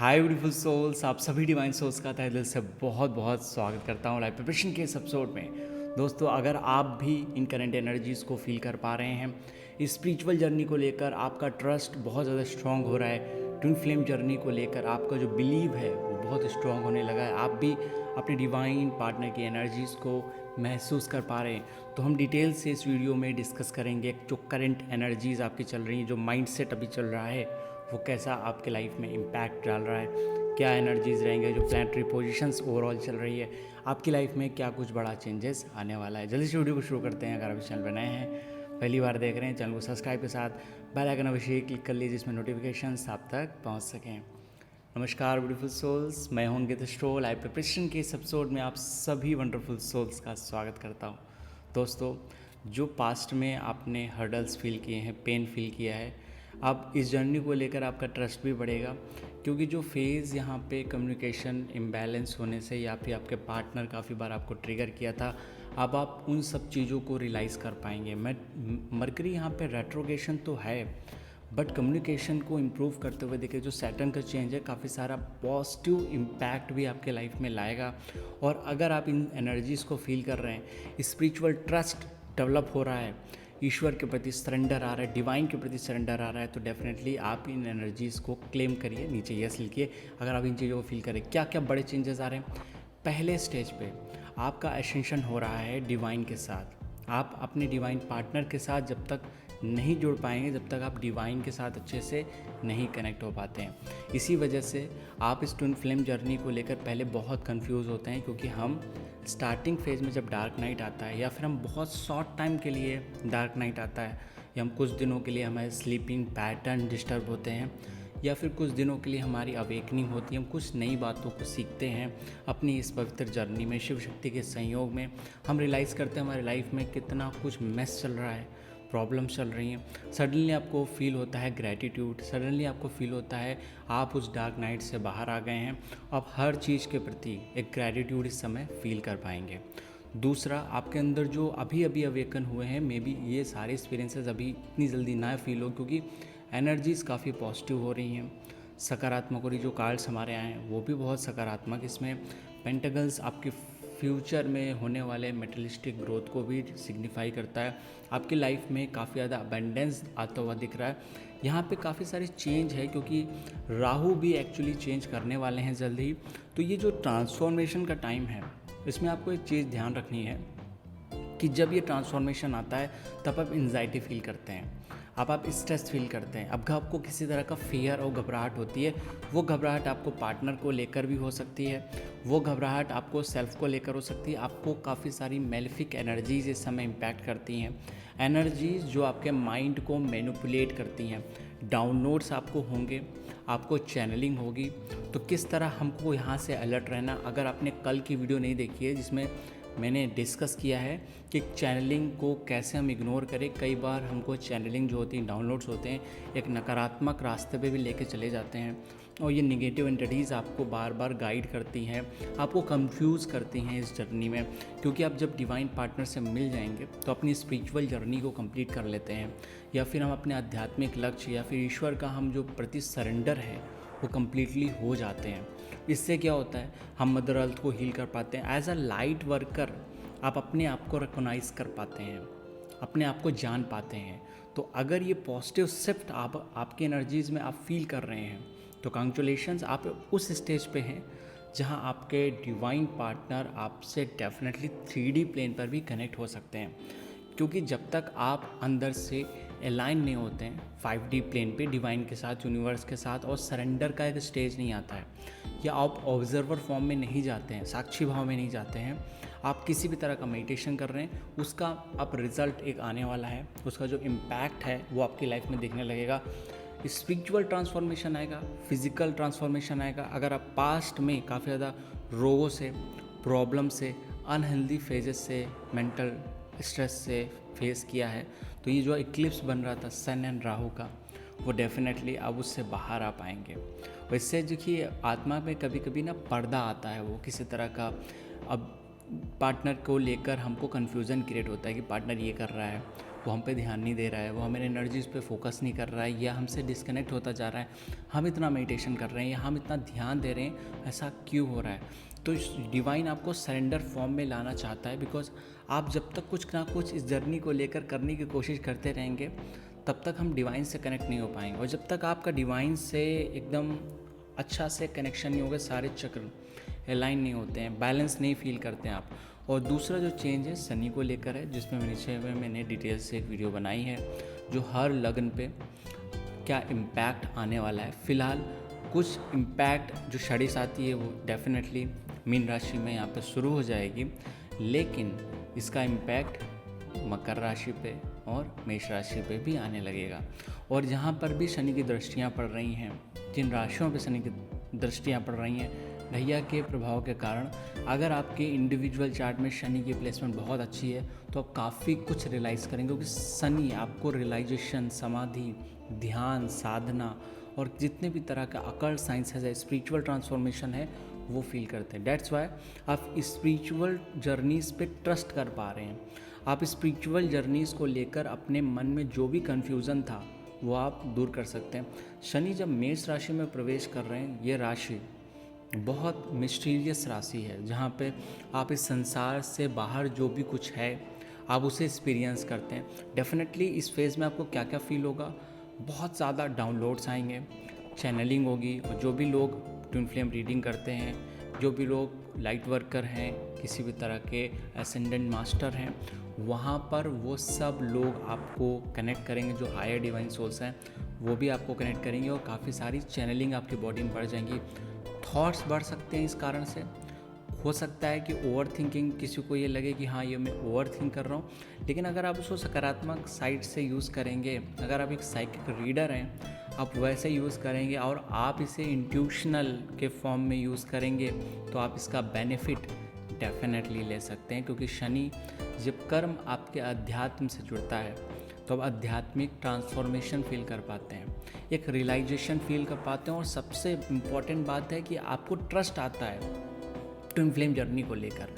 हाय beautiful souls, आप सभी divine souls का तहे दिल से बहुत बहुत स्वागत करता हूँ लाइफ प्रिपरेशन के इस एपिसोड में। दोस्तों, अगर आप भी इन करंट एनर्जीज़ को फील कर पा रहे हैं, इस स्पिरिचुअल जर्नी को लेकर आपका ट्रस्ट बहुत ज़्यादा स्ट्रांग हो रहा है, ट्विन फ्लेम जर्नी को लेकर आपका जो बिलीव है वो बहुत स्ट्रांग होने लगा है, आप भी अपने डिवाइन पार्टनर की एनर्जीज़ को महसूस कर पा रहे हैं, तो हम डिटेल से इस वीडियो में डिस्कस करेंगे जो करंट एनर्जीज़ आपकी चल रही हैं, जो माइंडसेट अभी चल रहा है वो कैसा आपके लाइफ में इम्पैक्ट डाल रहा है, क्या एनर्जीज़ रहेंगे, जो प्लैनेटरी पोजीशंस ओवरऑल चल रही है आपकी लाइफ में, क्या कुछ बड़ा चेंजेस आने वाला है। जल्दी से वीडियो को शुरू करते हैं। अगर आप इस चैनल पर नए हैं, पहली बार देख रहे हैं, चैनल को सब्सक्राइब के साथ बेल आइकन अवश्य क्लिक कर लीजिए जिसमें नोटिफिकेशंस आप तक पहुंच सकें। नमस्कार ब्यूटीफुल सोल्स, मैं हूं अंकित स्ट्रोल। लाइफ प्रिपरेशन के इस एपिसोड में आप सभी वंडरफुल सोल्स का स्वागत करता हूं। दोस्तों, जो पास्ट में आपने हर्डल्स फील किए हैं, पेन फील किया है, अब इस जर्नी को लेकर आपका ट्रस्ट भी बढ़ेगा, क्योंकि जो फेज़ यहाँ पे कम्युनिकेशन इम्बैलेंस होने से या फिर आपके पार्टनर काफ़ी बार आपको ट्रिगर किया था, अब आप उन सब चीज़ों को रियलाइज़ कर पाएंगे। मरकरी यहाँ पे रेट्रोगेशन तो है, बट कम्युनिकेशन को इम्प्रूव करते हुए देखिए, जो सैटर्न का चेंज है काफ़ी सारा पॉजिटिव इम्पैक्ट भी आपके लाइफ में लाएगा। और अगर आप इन एनर्जीज़ को फील कर रहे हैं, स्पिरिचुअल ट्रस्ट डेवलप हो रहा है, ईश्वर के प्रति सरेंडर आ रहा है, डिवाइन के प्रति सरेंडर आ रहा है, तो डेफिनेटली आप इन एनर्जीज़ को क्लेम करिए। नीचे यस लिखिए अगर आप इन चीज़ों को फील करें। क्या क्या बड़े चेंजेस आ रहे हैं? पहले स्टेज पे आपका एसेंशन हो रहा है डिवाइन के साथ। आप अपने डिवाइन पार्टनर के साथ जब तक नहीं जुड़ पाएंगे, जब तक आप डिवाइन के साथ अच्छे से नहीं कनेक्ट हो पाते हैं। इसी वजह से आप इस ट्विन फ्लेम जर्नी को लेकर पहले बहुत कंफ्यूज होते हैं, क्योंकि हम स्टार्टिंग फेज में जब डार्क नाइट आता है, या फिर हम बहुत शॉर्ट टाइम के लिए डार्क नाइट आता है, या हम कुछ दिनों के लिए हमारे स्लीपिंग पैटर्न डिस्टर्ब होते हैं, या फिर कुछ दिनों के लिए हमारी अवेकनिंग होती है, हम कुछ नई बातों को सीखते हैं अपनी इस पवित्र जर्नी में। शिव शक्ति के संयोग में हम रियलाइज़ करते हैं हमारी लाइफ में कितना कुछ मेस चल रहा है, प्रॉब्लम्स चल रही हैं। सडनली आपको फील होता है ग्रैटिट्यूड, सडनली आपको फील होता है आप उस डार्क नाइट से बाहर आ गए हैं। आप हर चीज़ के प्रति एक ग्रैटिट्यूड इस समय फील कर पाएंगे। दूसरा, आपके अंदर जो अभी अभी अवेकन हुए हैं, मे बी ये सारे एक्सपीरियंसेस अभी इतनी जल्दी ना फील हो, क्योंकि एनर्जीज़ काफ़ी पॉजिटिव हो रही हैं, सकारात्मक हो रही। जो कार्ड्स हमारे आए हैं वो भी बहुत सकारात्मक। इसमें पेंटाकल्स आपके फ्यूचर में होने वाले मेटलिस्टिक ग्रोथ को भी सिग्निफाई करता है। आपकी लाइफ में काफ़ी ज़्यादा अबेंडेंस आता हुआ दिख रहा है। यहाँ पे काफ़ी सारे चेंज है, क्योंकि राहु भी एक्चुअली चेंज करने वाले हैं जल्द ही। तो ये जो ट्रांसफॉर्मेशन का टाइम है, इसमें आपको एक चीज़ ध्यान रखनी है कि जब ये ट्रांसफॉर्मेशन आता है तब आप एंजाइटी फील करते हैं, अब आप स्ट्रेस फील करते हैं, अब आपको किसी तरह का फियर और घबराहट होती है। वो घबराहट आपको पार्टनर को लेकर भी हो सकती है, वो घबराहट आपको सेल्फ को लेकर हो सकती है। आपको काफ़ी सारी मेलेफिक एनर्जीज इस समय इम्पैक्ट करती हैं, एनर्जीज जो आपके माइंड को मैनिपुलेट करती हैं। डाउनलोड्स आपको होंगे, आपको चैनलिंग होगी। तो किस तरह हमको यहाँ से अलर्ट रहना, अगर आपने कल की वीडियो नहीं देखी है जिसमें मैंने डिस्कस किया है कि चैनलिंग को कैसे हम इग्नोर करें। कई बार हमको चैनलिंग जो होती है, डाउनलोड्स होते हैं, एक नकारात्मक रास्ते पे भी लेके चले जाते हैं, और ये निगेटिव एंटिटीज़ आपको बार बार गाइड करती हैं, आपको कंफ्यूज करती हैं इस जर्नी में। क्योंकि आप जब डिवाइन पार्टनर से मिल जाएंगे तो अपनी स्पिरिचुअल जर्नी को कंप्लीट कर लेते हैं, या फिर हम अपने आध्यात्मिक लक्ष्य या फिर ईश्वर का हम जो प्रति सरेंडर है वो कम्प्लीटली हो जाते हैं। इससे क्या होता है, हम मदर अर्थ को हील कर पाते हैं। एज अ लाइट वर्कर आप अपने आप को रिकॉग्नाइज कर पाते हैं, अपने आप को जान पाते हैं। तो अगर ये पॉजिटिव शिफ्ट आपकी एनर्जीज़ में आप फील कर रहे हैं, तो कांग्रेचुलेशंस, आप उस स्टेज पे हैं जहां आपके डिवाइन पार्टनर आपसे डेफिनेटली 3D प्लेन पर भी कनेक्ट हो सकते हैं। क्योंकि जब तक आप अंदर से अलाइन नहीं होते हैं 5D प्लेन पे डिवाइन के साथ, यूनिवर्स के साथ, और सरेंडर का एक स्टेज नहीं आता है, या आप ऑब्जर्वर फॉर्म में नहीं जाते हैं, साक्षी भाव में नहीं जाते हैं, आप किसी भी तरह का मेडिटेशन कर रहे हैं, उसका अब रिज़ल्ट एक आने वाला है, उसका जो इम्पैक्ट है वो आपकी लाइफ में दिखने लगेगा। स्पिरिचुअल ट्रांसफॉर्मेशन आएगा, फिजिकल ट्रांसफॉर्मेशन आएगा। अगर आप पास्ट में काफ़ी ज़्यादा रोगों से, प्रॉब्लम से, अनहेल्दी फेजेस से, मेंटल स्ट्रेस से फेस किया है, तो ये जो इक्लिप्स बन रहा था सन एंड राहु का, वो डेफिनेटली अब उससे बाहर आ पाएंगे। वैसे देखिए, आत्मा में कभी कभी ना पर्दा आता है, वो किसी तरह का, अब पार्टनर को लेकर हमको कन्फ्यूज़न क्रिएट होता है कि पार्टनर ये कर रहा है, वो हम पे ध्यान नहीं दे रहा है, वो हमारे एनर्जीज़ पे फोकस नहीं कर रहा है, या हमसे डिस्कनेक्ट होता जा रहा है, हम इतना मेडिटेशन कर रहे हैं या हम इतना ध्यान दे रहे हैं, ऐसा क्यों हो रहा है? तो डिवाइन आपको सरेंडर फॉर्म में लाना चाहता है, बिकॉज आप जब तक कुछ ना कुछ इस जर्नी को लेकर करने की कोशिश करते रहेंगे तब तक हम डिवाइन से कनेक्ट नहीं हो पाएंगे। और जब तक आपका डिवाइन से एकदम अच्छा से कनेक्शन नहीं होगा, सारे चक्र अलाइन नहीं होते हैं, बैलेंस नहीं फील करते हैं आप। और दूसरा जो चेंज है शनि को लेकर है, जिसमें मैंने डिटेल से एक वीडियो बनाई है, जो हर लगन पे क्या इम्पैक्ट आने वाला है। फ़िलहाल कुछ इम्पैक्ट जो षडिश आती है वो डेफिनेटली मीन राशि में यहाँ पे शुरू हो जाएगी, लेकिन इसका इम्पैक्ट मकर राशि पे और मेष राशि पे भी आने लगेगा। और जहाँ पर भी शनि की दृष्टियाँ पड़ रही हैं, जिन राशियों पे शनि की दृष्टियाँ पड़ रही हैं, ढैया के प्रभाव के कारण, अगर आपके इंडिविजुअल चार्ट में शनि की प्लेसमेंट बहुत अच्छी है तो आप काफ़ी कुछ रियलाइज़ करेंगे, क्योंकि शनि आपको रियलाइजेशन, समाधि, ध्यान, साधना और जितने भी तरह का अकल्ट साइंस है, स्पिरिचुअल ट्रांसफॉर्मेशन है, वो फील करते हैं। डेट्स वाई आप स्पिरिचुअल जर्नीज़ पे ट्रस्ट कर पा रहे हैं। आप स्पिरिचुअल जर्नीज़ को लेकर अपने मन में जो भी कन्फ्यूज़न था वो आप दूर कर सकते हैं। शनि जब मेष राशि में प्रवेश कर रहे हैं, ये राशि बहुत मिस्टीरियस राशि है, जहाँ पे आप इस संसार से बाहर जो भी कुछ है आप उसे एक्सपीरियंस करते हैं। डेफिनेटली इस फेज़ में आपको क्या क्या फील होगा, बहुत ज़्यादा डाउनलोड्स आएंगे, चैनलिंग होगी, और जो भी लोग ट्विन फ्लेम रीडिंग करते हैं, जो भी लोग लाइट वर्कर हैं, किसी भी तरह के एसेंडेंट मास्टर हैं, वहाँ पर वो सब लोग आपको कनेक्ट करेंगे। जो हायर डिवाइन सोल्स हैं वो भी आपको कनेक्ट करेंगे, और काफ़ी सारी चैनलिंग आपकी बॉडी में बढ़ जाएंगी। थॉट्स बढ़ सकते हैं इस कारण से। हो सकता है कि ओवर थिंकिंग, किसी को ये लगे कि हाँ ये मैं ओवर थिंक कर रहा हूँ, लेकिन अगर आप उसको सकारात्मक साइड से यूज़ करेंगे, अगर आप एक साइकिक रीडर हैं, आप वैसे यूज़ करेंगे और आप इसे इंट्यूशनल के फॉर्म में यूज़ करेंगे, तो आप इसका बेनिफिट डेफिनेटली ले सकते हैं। क्योंकि शनि जब कर्म आपके अध्यात्म से जुड़ता है तो आप आध्यात्मिक ट्रांसफॉर्मेशन फील कर पाते हैं, एक रियलाइजेशन फील कर पाते हैं, और सबसे इम्पॉर्टेंट बात है कि आपको ट्रस्ट आता है ट्विन फ्लेम जर्नी को लेकर,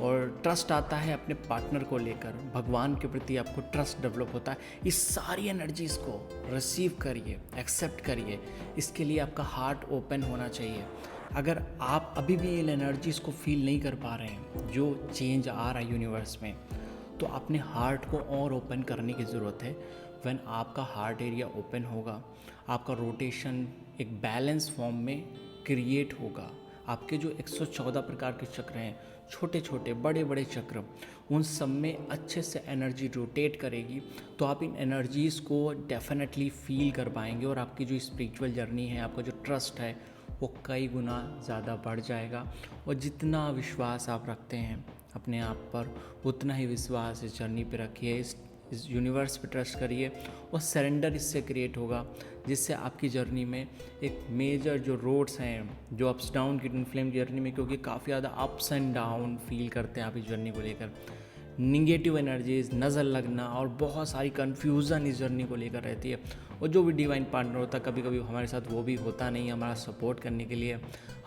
और ट्रस्ट आता है अपने पार्टनर को लेकर, भगवान के प्रति आपको ट्रस्ट डेवलप होता है। इस सारी एनर्जीज़ को रिसीव करिए, एक्सेप्ट करिए। इसके लिए आपका हार्ट ओपन होना चाहिए। अगर आप अभी भी इन एनर्जीज़ को फील नहीं कर पा रहे हैं, जो चेंज आ रहा है यूनिवर्स में, तो अपने हार्ट को और ओपन करने की ज़रूरत है। व्हेन आपका हार्ट एरिया ओपन होगा, आपका रोटेशन एक बैलेंस फॉर्म में क्रिएट होगा। आपके जो 114 प्रकार के चक्र हैं, छोटे छोटे बड़े बड़े चक्र, उन सब में अच्छे से एनर्जी रोटेट करेगी, तो आप इन एनर्जीज़ को डेफिनेटली फील कर पाएंगे, और आपकी जो स्पिरिचुअल जर्नी है, आपका जो ट्रस्ट है, वो कई गुना ज़्यादा बढ़ जाएगा। और जितना विश्वास आप रखते हैं अपने आप पर, उतना ही विश्वास इस जर्नी पे रखिए, इस यूनिवर्स पे ट्रस्ट करिए, और सरेंडर इससे क्रिएट होगा, जिससे आपकी जर्नी में एक मेजर जो रोड्स हैं, जो अप्स डाउन की ट्विन फ्लेम जर्नी में, क्योंकि काफ़ी ज़्यादा अप्स एंड डाउन फील करते हैं आप इस जर्नी को लेकर, निगेटिव एनर्जीज, नज़र लगना और बहुत सारी कन्फ्यूज़न इस जर्नी को लेकर रहती है। और जो भी डिवाइन पार्टनर होता है, कभी कभी हमारे साथ वो भी होता नहीं है, हमारा सपोर्ट करने के लिए,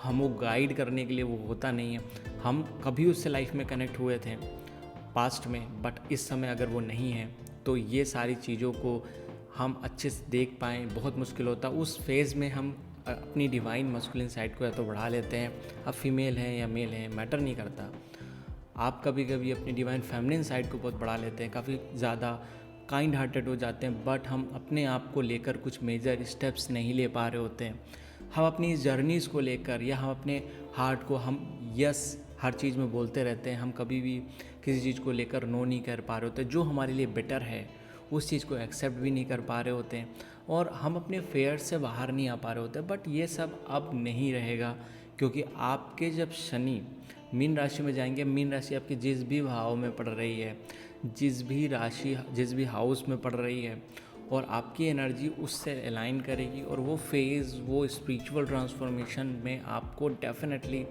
हम वो गाइड करने के लिए वो होता नहीं है। हम कभी उससे लाइफ में कनेक्ट हुए थे पास्ट में, बट इस समय अगर वो नहीं है, तो ये सारी चीज़ों को हम अच्छे से देख पाएँ बहुत मुश्किल होता। उस फेज़ में हम अपनी डिवाइन मस्कुलिन साइड को या तो बढ़ा लेते हैं, अब फीमेल हैं या मेल हैं मैटर नहीं करता। आप कभी कभी अपनी डिवाइन फेमिनिन साइड को बहुत बढ़ा लेते हैं, काफ़ी ज़्यादा काइंड हार्टेड हो जाते हैं, बट हम अपने आप को लेकर कुछ मेजर स्टेप्स नहीं ले पा रहे होते हैं। हम अपनी जर्नीज़ को लेकर, या हम अपने हार्ट को, हम यस हर चीज़ में बोलते रहते हैं, हम कभी भी किसी चीज़ को लेकर नो नहीं कर पा रहे होते, जो हमारे लिए बेटर है उस चीज़ को एक्सेप्ट भी नहीं कर पा रहे होते हैं, और हम अपने फेयर से बाहर नहीं आ पा रहे होते। बट ये सब अब नहीं रहेगा, क्योंकि आपके जब शनि मीन राशि में जाएंगे, मीन राशि आपकी जिस भी भाव में पड़ रही है, जिस भी राशि, जिस भी हाउस में पड़ रही है, और आपकी एनर्जी उससे अलाइन करेगी, और वो फेज़, वो स्पिरिचुअल ट्रांसफॉर्मेशन में आपको डेफिनेटली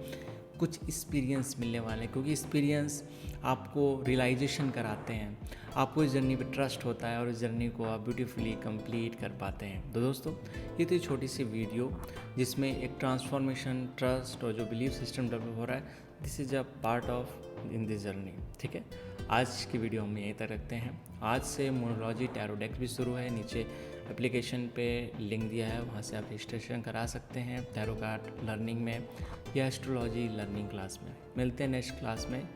कुछ एक्सपीरियंस मिलने वाले हैं, क्योंकि एक्सपीरियंस आपको रियलाइजेशन कराते हैं, आपको इस जर्नी पे ट्रस्ट होता है, और इस जर्नी को आप ब्यूटीफुली कंप्लीट कर पाते हैं। तो दोस्तों, ये थी छोटी सी वीडियो जिसमें एक ट्रांसफॉर्मेशन, ट्रस्ट और जो बिलीफ सिस्टम डेवलप हो रहा है, this is a part of in this journey. ठीक है, आज की वीडियो हम यहीं तक रखते हैं। आज से मोनोलॉजी टैरो डेक भी शुरू है। नीचे एप्लीकेशन पे लिंक दिया है, वहाँ से आप रजिस्ट्रेशन करा सकते हैं टैरो कार्ड लर्निंग में या एस्ट्रोलॉजी लर्निंग क्लास में। मिलते हैं नेक्स्ट क्लास में।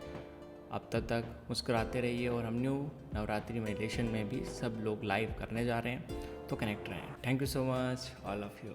अब तक मुस्कुराते रहिए। और हम न्यू नवरात्रि मेडिटेशन में भी सब लोग लाइव करने जा रहे हैं, तो कनेक्ट रहें। Thank you so much all of you.